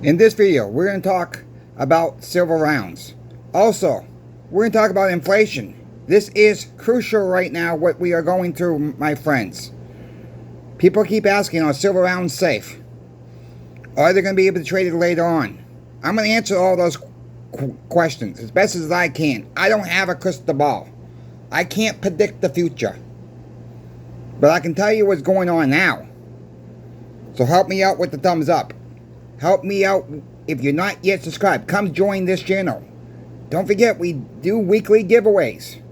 In this video, we're going to talk about silver rounds. Also, we're going to talk about inflation. This is crucial right now, what we are going through, my friends. People keep asking, are silver rounds safe? Are they going to be able to trade it later on? I'm going to answer all those questions as best as I can. I don't have a crystal ball. I can't predict the future. But I can tell you what's going on now. So help me out with the thumbs up. Help me out if you're not yet subscribed. Come join this channel. Don't forget, we do weekly giveaways.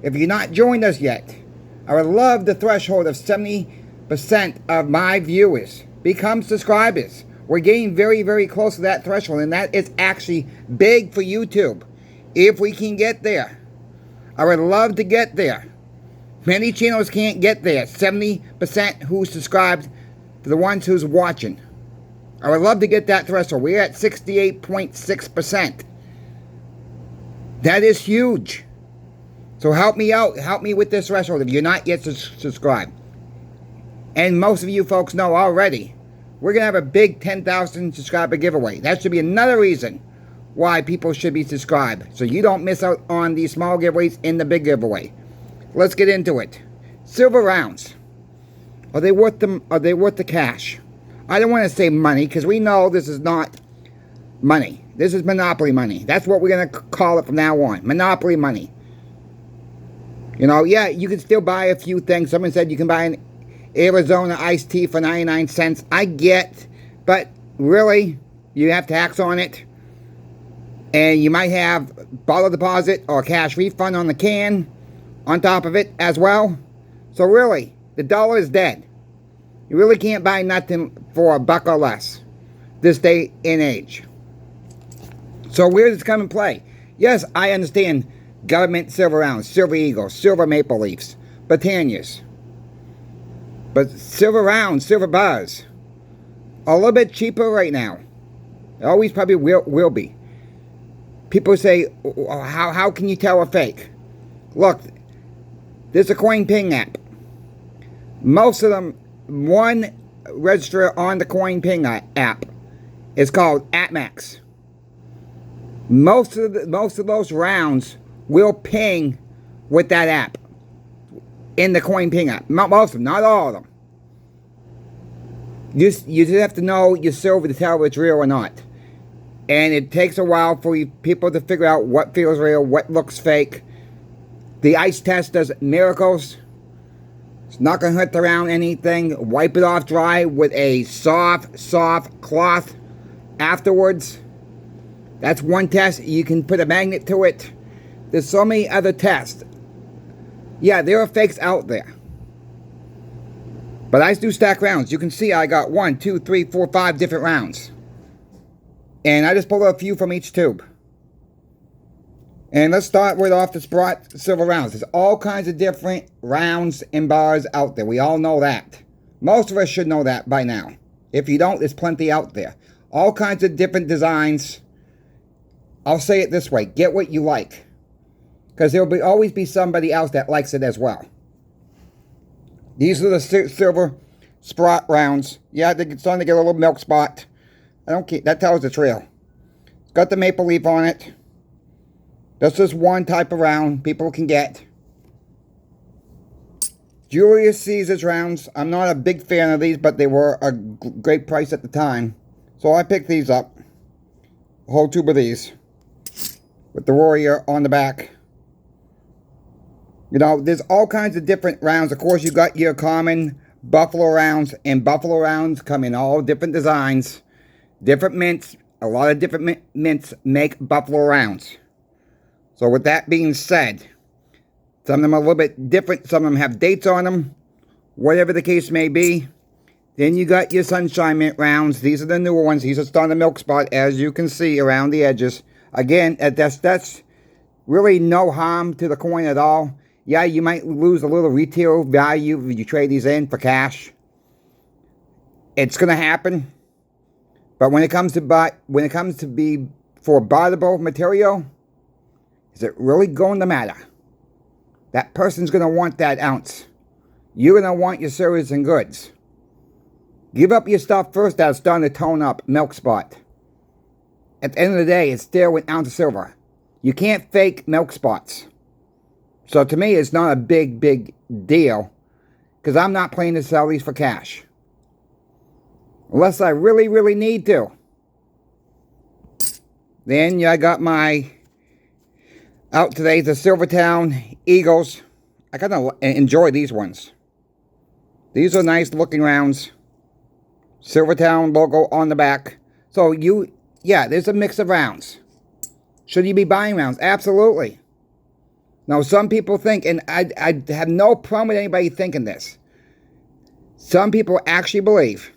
If you're not joined us yet, I would love the threshold of 70% of my viewers become subscribers. We're getting very, very close to that threshold, and that is actually big for YouTube. If we can get there, I would love to get there. Many channels can't get there. 70% who subscribed to the ones who's watching. I would love to get that threshold. We're at 68.6%. That is huge. So help me out. Help me with this threshold if you're not yet subscribed. And most of you folks know already, we're going to have a big 10,000 subscriber giveaway. That should be another reason why people should be subscribed, so you don't miss out on these small giveaways in the big giveaway. Let's get into it. Silver rounds. Are they worth the cash? I don't want to say money, because we know this is not money. This is monopoly money. That's what we're going to call it from now on. Monopoly money. You know, yeah, you can still buy a few things. Someone said you can buy an Arizona iced tea for 99 cents. I get, but really, you have tax on it. And you might have bottle deposit or cash refund on the can on top of it as well. So really, the dollar is dead. You really can't buy nothing for $1 or less this day and age. So where does this come in play? Yes, I understand government silver rounds, silver eagles, silver maple leafs, Britannias. But silver rounds, silver bars, are a little bit cheaper right now. It always probably will be. People say, how can you tell a fake? Look, there's a CoinPing app. Most of them, one register on the CoinPing app is called APMEX. Most of those rounds will ping with that app in the CoinPing app. Most of them, not all of them. You just have to know your silver to tell if it's real or not. And it takes a while for people to figure out what feels real, what looks fake. The ice test does miracles. It's not going to hurt around anything. Wipe it off dry with a soft cloth afterwards. That's one test. You can put a magnet to it. There's so many other tests. Yeah, there are fakes out there. But I do stack rounds. You can see I got 1, 2, 3, 4, 5 different rounds. And I just pulled a few from each tube. And let's start with off the Sprott silver rounds. There's all kinds of different rounds and bars out there. We all know that. Most of us should know that by now. If you don't, there's plenty out there. All kinds of different designs. I'll say it this way. Get what you like. Because there will always be somebody else that likes it as well. These are the silver Sprott rounds. Yeah, they're starting to get a little milk spot. I don't care. That tells it's real. It's got the maple leaf on it. This is one type of round people can get. Julius Caesar's rounds. I'm not a big fan of these, but they were a great price at the time. So I picked these up. A whole tube of these. With the warrior on the back. You know, there's all kinds of different rounds. Of course, you got your common buffalo rounds. And buffalo rounds come in all different designs. Different mints. A lot of different mints make buffalo rounds. So with that being said, some of them are a little bit different. Some of them have dates on them. Whatever the case may be. Then you got your sunshine mint rounds. These are the newer ones. These are starting to milk spot, as you can see around the edges. Again, that's really no harm to the coin at all. Yeah, you might lose a little retail value if you trade these in for cash. It's going to happen. But when it comes to be for barterable material, is it really going to matter? That person's going to want that ounce. You're going to want your service and goods. Give up your stuff first that's starting to tone up, milk spot. at the end of the day, it's still an ounce of silver. You can't fake milk spots. So to me, it's not a big deal, because I'm not planning to sell these for cash. Unless I really need to. Then I got my out today, the Silvertown Eagles. I kind of enjoy these ones. These are nice looking rounds. Silvertown logo on the back. So there's a mix of rounds. Should you be buying rounds? Absolutely. Now, some people think, and I have no problem with anybody thinking this. Some people actually believe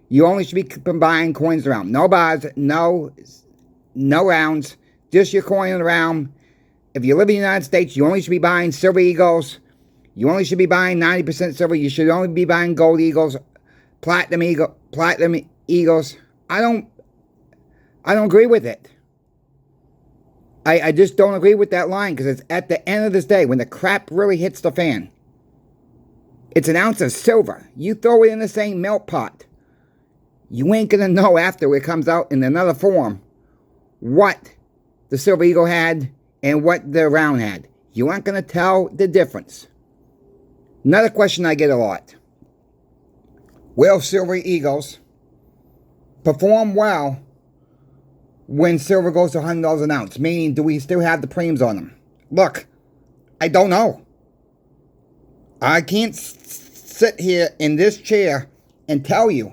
you only should be buying coins around. No bars, no rounds, just your coin in the round. If you live in the United States, you only should be buying silver eagles. You only should be buying 90% silver. You should only be buying gold eagles, platinum eagles. I don't agree with it. I just don't agree with that line, because it's at the end of this day, when the crap really hits the fan, it's an ounce of silver. You throw it in the same milk pot, you ain't going to know after it comes out in another form what the silver eagle had and what the round had. You aren't going to tell the difference. Another question I get a lot. Will silver eagles perform well when silver goes to $100 an ounce? Meaning, do we still have the premiums on them? Look, I don't know. I can't sit here in this chair and tell you,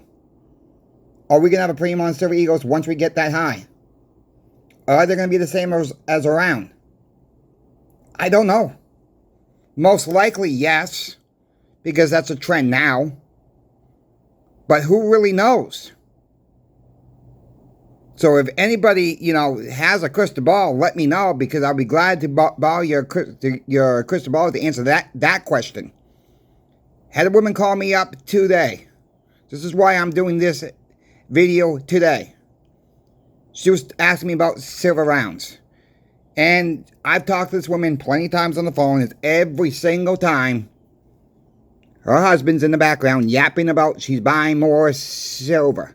are we going to have a premium on silver eagles once we get that high? Or are they going to be the same as around? I don't know. Most likely, yes, because that's a trend now. But who really knows? So if anybody, has a crystal ball, let me know, because I'll be glad to borrow your crystal ball to answer that question. Had a woman call me up today. This is why I'm doing this video today. She was asking me about silver rounds. And I've talked to this woman plenty of times on the phone. It's every single time her husband's in the background yapping about she's buying more silver.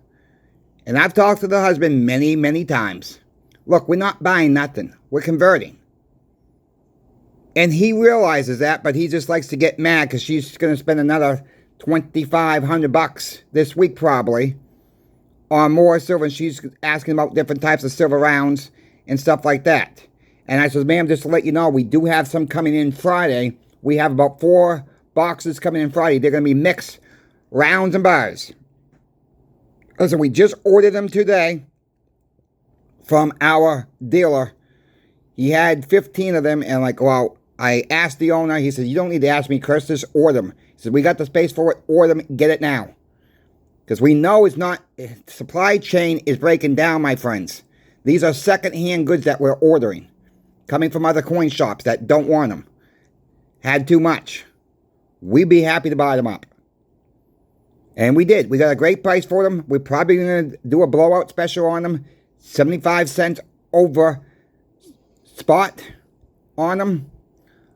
And I've talked to the husband many times. Look, we're not buying nothing. We're converting. And he realizes that, but he just likes to get mad because she's going to spend another $2,500 this week probably on more silver. And she's asking about different types of silver rounds and stuff like that. And I said, ma'am, just to let you know, we do have some coming in Friday. We have about 4 boxes coming in Friday. They're going to be mixed rounds and bars. Listen, we just ordered them today from our dealer. He had 15 of them, and I asked the owner. He said, you don't need to ask me, Chris, just order them. He said, we got the space for it. Order them, get it now. Because we know supply chain is breaking down, my friends. These are second-hand goods that we're ordering, coming from other coin shops that don't want them. Had too much. We'd be happy to buy them up. And we did. We got a great price for them. We're probably going to do a blowout special on them. 75 cents over spot on them.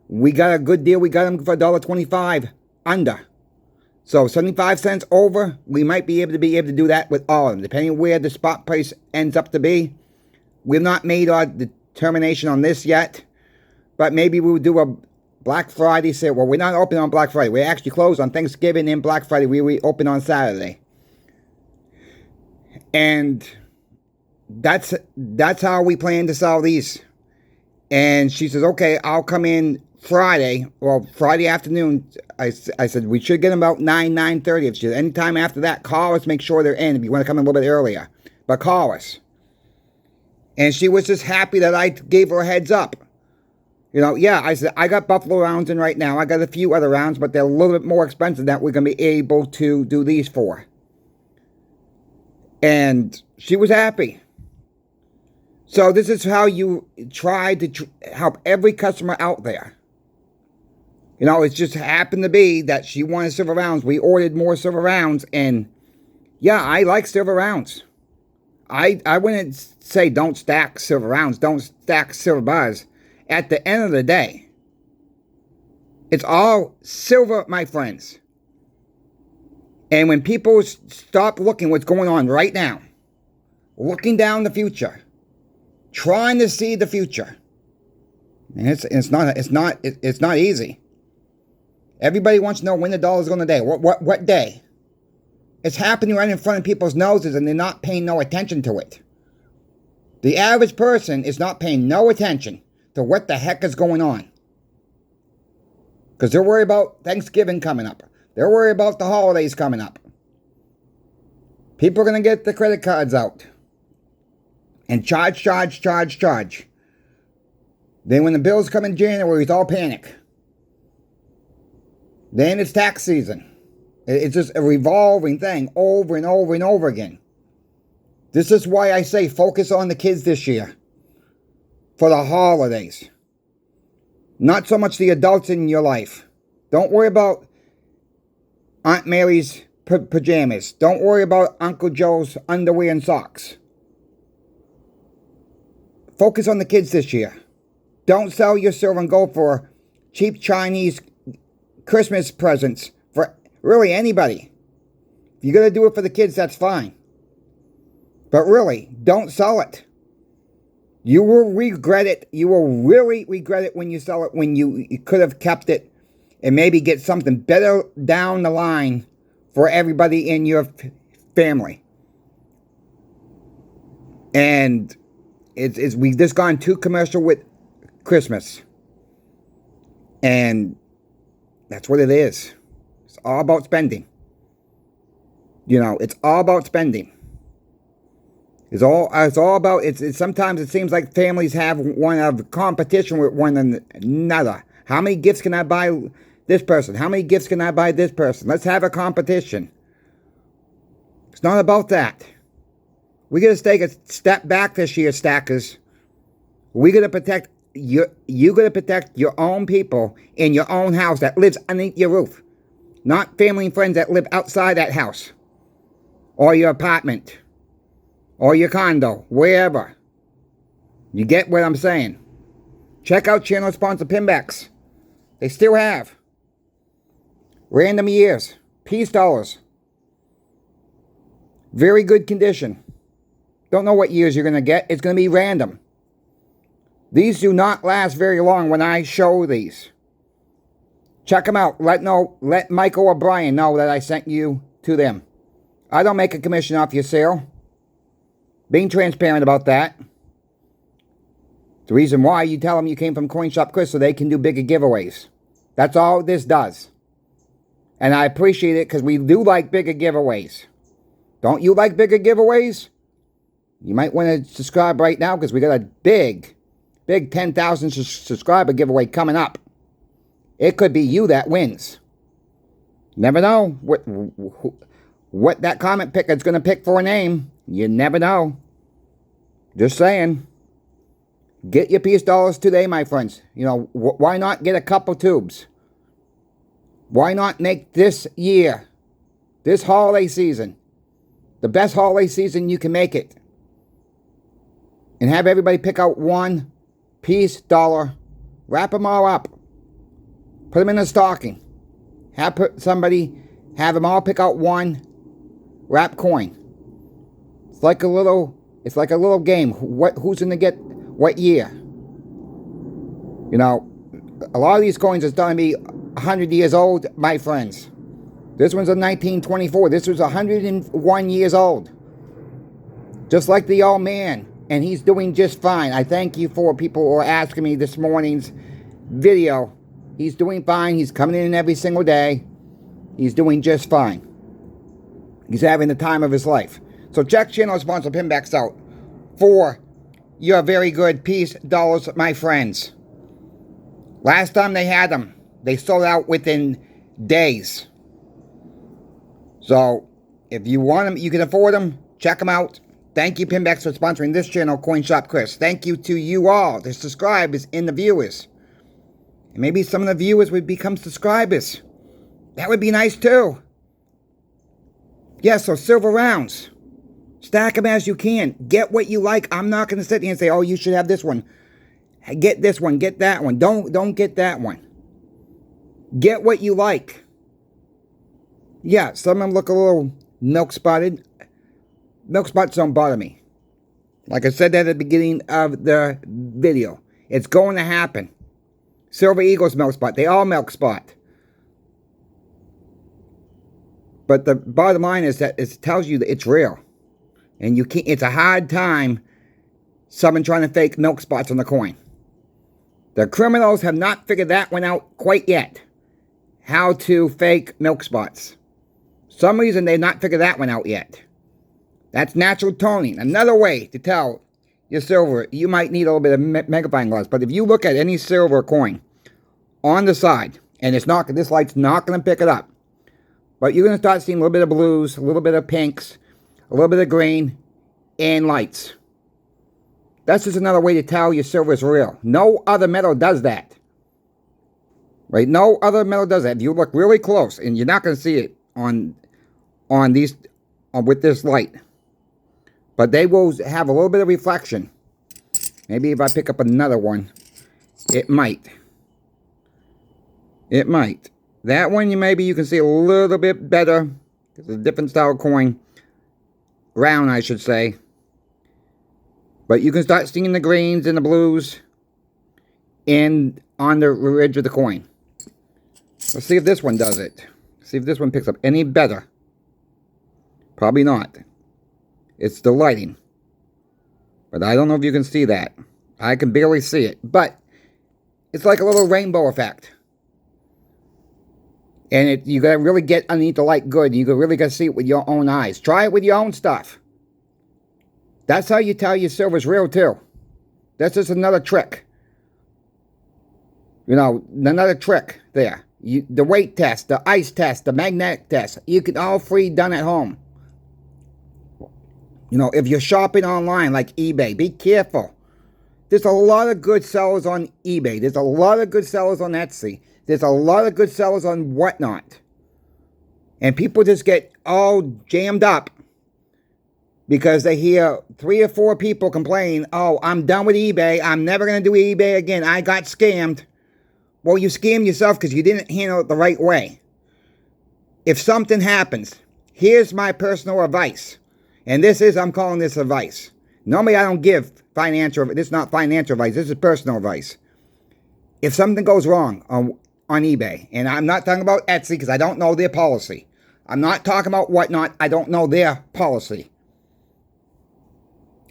We got a good deal. We got them for $1.25 under. So 75 cents over, we might be able to do that with all of them, depending on where the spot price ends up to be. We've not made our determination on this yet, but maybe we'll do a Black Friday sale. Well, we're not open on Black Friday. We're actually closed on Thanksgiving and Black Friday. We open on Saturday. And that's how we plan to sell these. And she says, okay, I'll come in Friday. Well, Friday afternoon, I said, we should get them about 9:30. If she said, anytime after that, call us, make sure they're in. If you want to come in a little bit earlier. But call us. And she was just happy that I gave her a heads up. I said, I got Buffalo rounds in right now. I got a few other rounds, but they're a little bit more expensive that we're going to be able to do these for. And she was happy. So this is how you try to help every customer out there. It just happened to be that she wanted silver rounds. We ordered more silver rounds, and yeah, I like silver rounds. I wouldn't say don't stack silver rounds, don't stack silver bars. At the end of the day, it's all silver, my friends. And when people stop looking what's going on right now, looking down the future, trying to see the future. And it's not easy. Everybody wants to know when the dollar's going to day. What day? It's happening right in front of people's noses and they're not paying no attention to it. The average person is not paying no attention to what the heck is going on. Because they're worried about Thanksgiving coming up. They're worried about the holidays coming up. People are going to get the credit cards out. And charge. Then when the bills come in January, it's all panic. Then it's tax season. It's just a revolving thing over and over and over again. This is why I say focus on the kids this year. For the holidays. Not so much the adults in your life. Don't worry about Aunt Mary's pajamas. Don't worry about Uncle Joe's underwear and socks. Focus on the kids this year. Don't sell your silver and gold for cheap Chinese Christmas presents for really anybody. If you're going to do it for the kids, that's fine. But really, don't sell it. You will regret it. You will really regret it when you sell it, when you could have kept it and maybe get something better down the line for everybody in your family. And we've just gone too commercial with Christmas. And that's what it is. It's all about spending. It's all about spending. It's all about, sometimes it seems like families have one of competition with one another. How many gifts can I buy this person? How many gifts can I buy this person? Let's have a competition. It's not about that. We got to take a step back this year, stackers. We got to protect you got to protect your own people in your own house that lives underneath your roof. Not family and friends that live outside that house. Or your apartment. Or your condo. Wherever. You get what I'm saying. Check out channel sponsor Pinbacks. They still have. Random years. Peace dollars. Very good condition. Don't know what years you're going to get. It's going to be random. These do not last very long when I show these. Check them out. Let Michael O'Brien know that I sent you to them. I don't make a commission off your sale. Being transparent about that. The reason why you tell them you came from Coin Shop Chris so they can do bigger giveaways. That's all this does. And I appreciate it because we do like bigger giveaways. Don't you like bigger giveaways? You might want to subscribe right now because we got a big 10,000 subscriber giveaway coming up. It could be you that wins. Never know what that comment picker is going to pick for a name. You never know. Just saying. Get your peace dollars today, my friends. Why not get a couple tubes? Why not make this year, this holiday season, the best holiday season you can make it? And have everybody pick out one peace dollar. Wrap them all up. Put them in a stocking. Have them all pick out one wrap coin. It's like a little game. Who's going to get what year? A lot of these coins are starting to be 100 years old, my friends. This one's a 1924. This was 101 years old. Just like the old man. And he's doing just fine. I thank you for people who are asking me this morning's video. He's doing fine. He's coming in every single day. He's doing just fine. He's having the time of his life. So check channel sponsor Pinbacks out for your very good peace dollars, my friends. Last time they had them, they sold out within days. So if you want them, you can afford them, check them out. Thank you, Pinbacks, for sponsoring this channel, Coin Shop Chris. Thank you to you all, the subscribers and the viewers. And maybe some of the viewers would become subscribers. That would be nice, too. So silver rounds. Stack them as you can. Get what you like. I'm not going to sit here and say, oh, you should have this one. Get this one. Get that one. Don't get that one. Get what you like. Some of them look a little milk spotted. Milk spots don't bother me. Like I said at the beginning of the video, it's going to happen. Silver Eagles milk spot. They all milk spot. But the bottom line is that it tells you that it's real. And you can't, it's a hard time someone trying to fake milk spots on the coin. The criminals have not figured that one out quite yet. How to fake milk spots. Some reason they've not figured that one out yet. That's natural toning. Another way to tell your silver. You might need a little bit of magnifying glass. But if you look at any silver coin on the side, and it's not, this light's not going to pick it up. But you're going to start seeing a little bit of blues, a little bit of pinks, a little bit of green, and lights. That's just another way to tell your silver is real. No other metal does that. Right? No other metal does that. If you look really close, and you're not going to see it on these with this light. But they will have a little bit of reflection. Maybe if I pick up another one, it might. It might. That one, maybe you can see a little bit better. It's a different style coin. Round, I should say. But you can start seeing the greens and the blues and on the ridge of the coin. Let's see if this one does it. See if this one picks up any better. Probably not. It's the lighting. But I don't know if you can see that. I can barely see it. But it's like a little rainbow effect. And you got to really get underneath the light good. You really got to see it with your own eyes. Try it with your own stuff. That's how you tell your silver's real too. That's just another trick. You know, another trick there. The weight test, the ice test, the magnetic test. You can all free done at home. You know, if you're shopping online like eBay, be careful. There's a lot of good sellers on eBay. There's a lot of good sellers on Etsy. There's a lot of good sellers on whatnot. And people just get all jammed up because they hear 3 or 4 people complain, oh, I'm done with eBay. I'm never going to do eBay again. I got scammed. Well, you scammed yourself because you didn't handle it the right way. If something happens, here's my personal advice. And I'm calling this advice. Normally I don't give financial, this is not financial advice. This is personal advice. If something goes wrong on eBay, and I'm not talking about Etsy because I don't know their policy. I'm not talking about whatnot. I don't know their policy.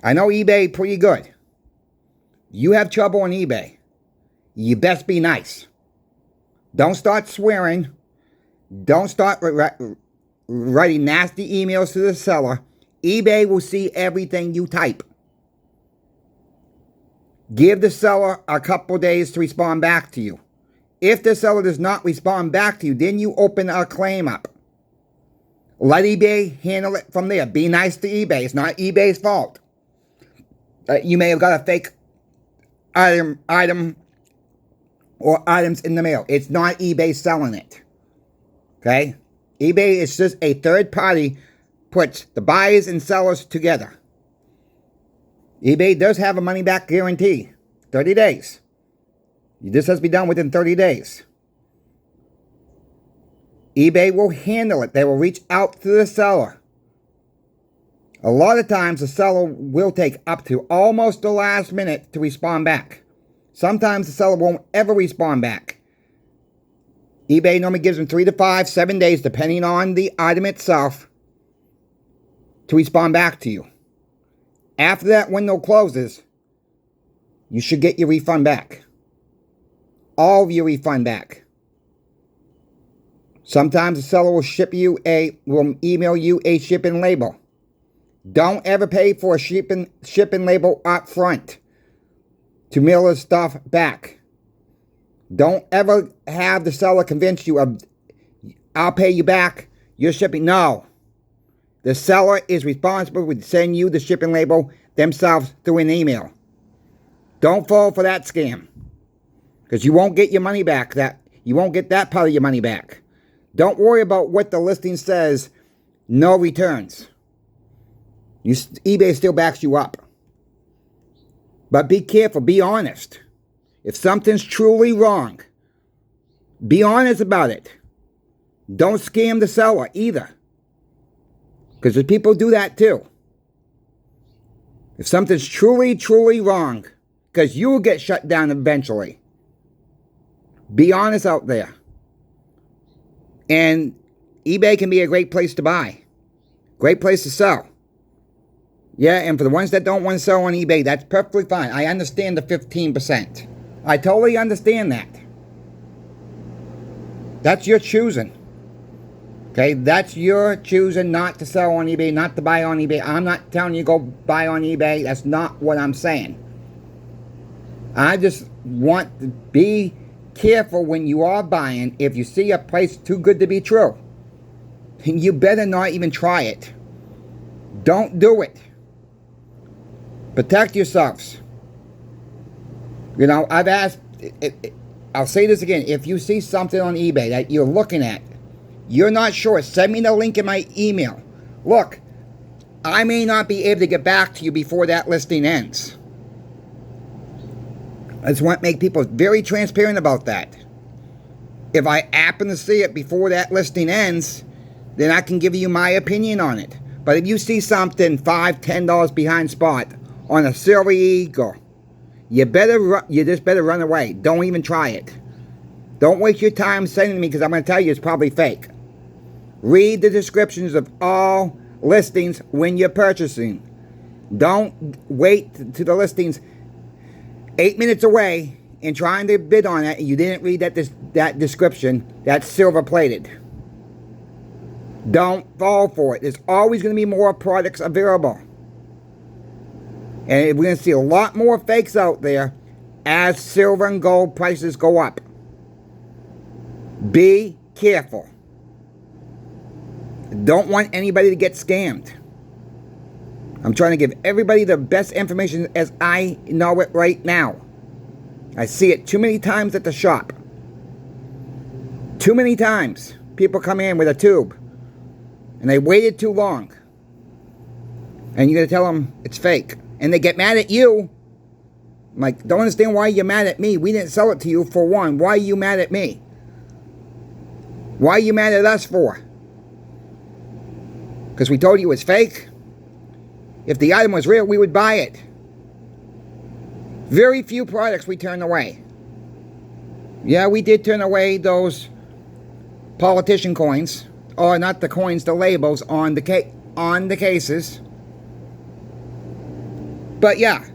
I know eBay pretty good. You have trouble on eBay. You best be nice. Don't start swearing. Don't start writing nasty emails to the seller. eBay will see everything you type. Give the seller a couple days to respond back to you. If the seller does not respond back to you, then you open a claim up. Let eBay handle it from there. Be nice to eBay. It's not eBay's fault. You may have got a fake item or items in the mail. It's not eBay selling it. Okay? eBay is just a third party, puts the buyers and sellers together. eBay does have a money back guarantee. 30 days. This has to be done within 30 days. eBay will handle it. They will reach out to the seller. A lot of times the seller will take up to almost the last minute to respond back. Sometimes the seller won't ever respond back. eBay normally gives them 3 to 5, 7 days, depending on the item itself, to respond back to you. After that window closes, you should get your refund back. All of your refund back. Sometimes the seller will email you a shipping label. Don't ever pay for a shipping label up front to mail the stuff back. Don't ever have the seller convince you of, I'll pay you back, your shipping. No. The seller is responsible for sending you the shipping label themselves through an email. Don't fall for that scam. Because you won't get your money back. You won't get that part of your money back. Don't worry about what the listing says. No returns. eBay still backs you up. But be careful. Be honest. If something's truly wrong, be honest about it. Don't scam the seller either. Because people do that too. If something's truly, truly wrong, because you will get shut down eventually. Be honest out there. And eBay can be a great place to buy. Great place to sell. Yeah, and for the ones that don't want to sell on eBay, that's perfectly fine. I understand the 15%. I totally understand that. That's your choosing. Okay, that's your choosing not to sell on eBay, not to buy on eBay. I'm not telling you go buy on eBay. That's not what I'm saying. I just want to be careful when you are buying. If you see a price too good to be true, you better not even try it. Don't do it. Protect yourselves. You know, I've asked, I'll say this again. If you see something on eBay that you're looking at, you're not sure, send me the link in my email. Look, I may not be able to get back to you before that listing ends. I just want to make people very transparent about that. If I happen to see it before that listing ends, then I can give you my opinion on it. But if you see something $5, $10 behind spot on a Silver Eagle, you just better run away. Don't even try it. Don't waste your time sending me, because I'm going to tell you it's probably fake. Read the descriptions of all listings when you're purchasing. Don't wait to the listings 8 minutes away and trying to bid on it and you didn't read that description. That's silver plated. Don't fall for it. There's always going to be more products available. And we're going to see a lot more fakes out there as silver and gold prices go up. Be careful. Don't want anybody to get scammed. I'm trying to give everybody the best information as I know it right now. I see it too many times at the shop. Too many times. People come in with a tube and they waited too long. And you're going to tell them it's fake. And they get mad at you. I'm like, don't understand why you're mad at me. We didn't sell it to you for one. Why are you mad at me? Why are you mad at us for? Because we told you it's fake? If the item was real, we would buy it. Very few products we turned away. Yeah, we did turn away those politician coins. Or not the coins, the labels on the cases. But yeah.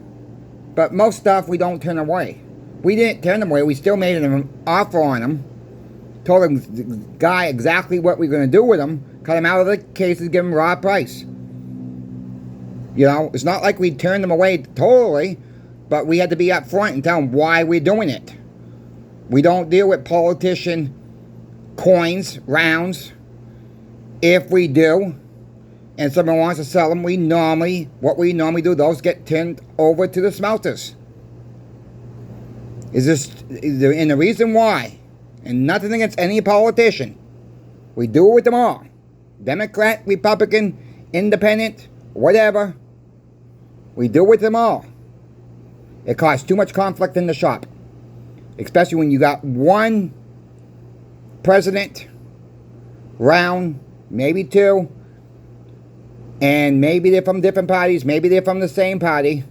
But most stuff we don't turn away. We didn't turn them away. We still made an offer on them. Told the guy exactly what we were going to do with them. Cut them out of the cases, give them raw price. You know, it's not like we turned them away totally, but we had to be up front and tell them why we're doing it. We don't deal with politician coins, rounds. If we do, and someone wants to sell them, what we normally do, those get turned over to the smelters. And the reason why, and nothing against any politician, we do it with them all. Democrat, Republican, Independent, whatever. We do it with them all. It causes too much conflict in the shop. Especially when you got one president, round, maybe two, and maybe they're from different parties, maybe they're from the same party.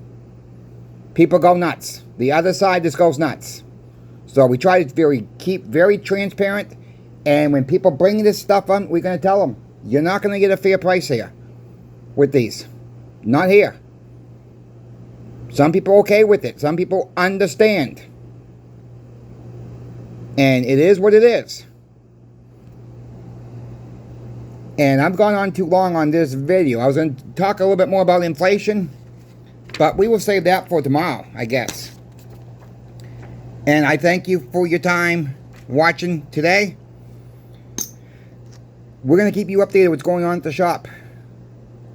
People go nuts. The other side just goes nuts. So we try to keep very transparent, and when people bring this stuff on, we're going to tell them, you're not going to get a fair price here with these. Not here. Some people are okay with it. Some people understand. And it is what it is. And I've gone on too long on this video. I was going to talk a little bit more about inflation, but we will save that for tomorrow, I guess. And I thank you for your time watching today. We're going to keep you updated what's going on at the shop.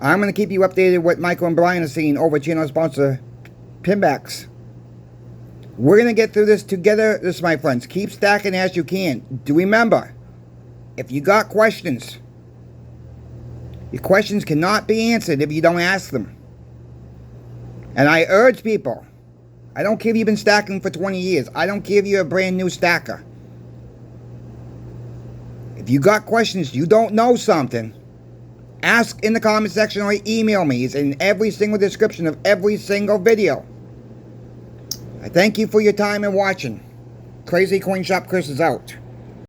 I'm going to keep you updated what Michael and Brian are seeing over channel sponsor Pinbacks. We're going to get through this together, my friends. Keep stacking as you can. Do remember, if you got questions, your questions cannot be answered if you don't ask them. And I urge people, I don't care if you've been stacking for 20 years. I don't care if you're a brand new stacker. If you got questions, you don't know something, Ask in the comment section or email me. It's in every single description of every single video. I thank you for your time and watching. Crazy Coin Shop Chris is out.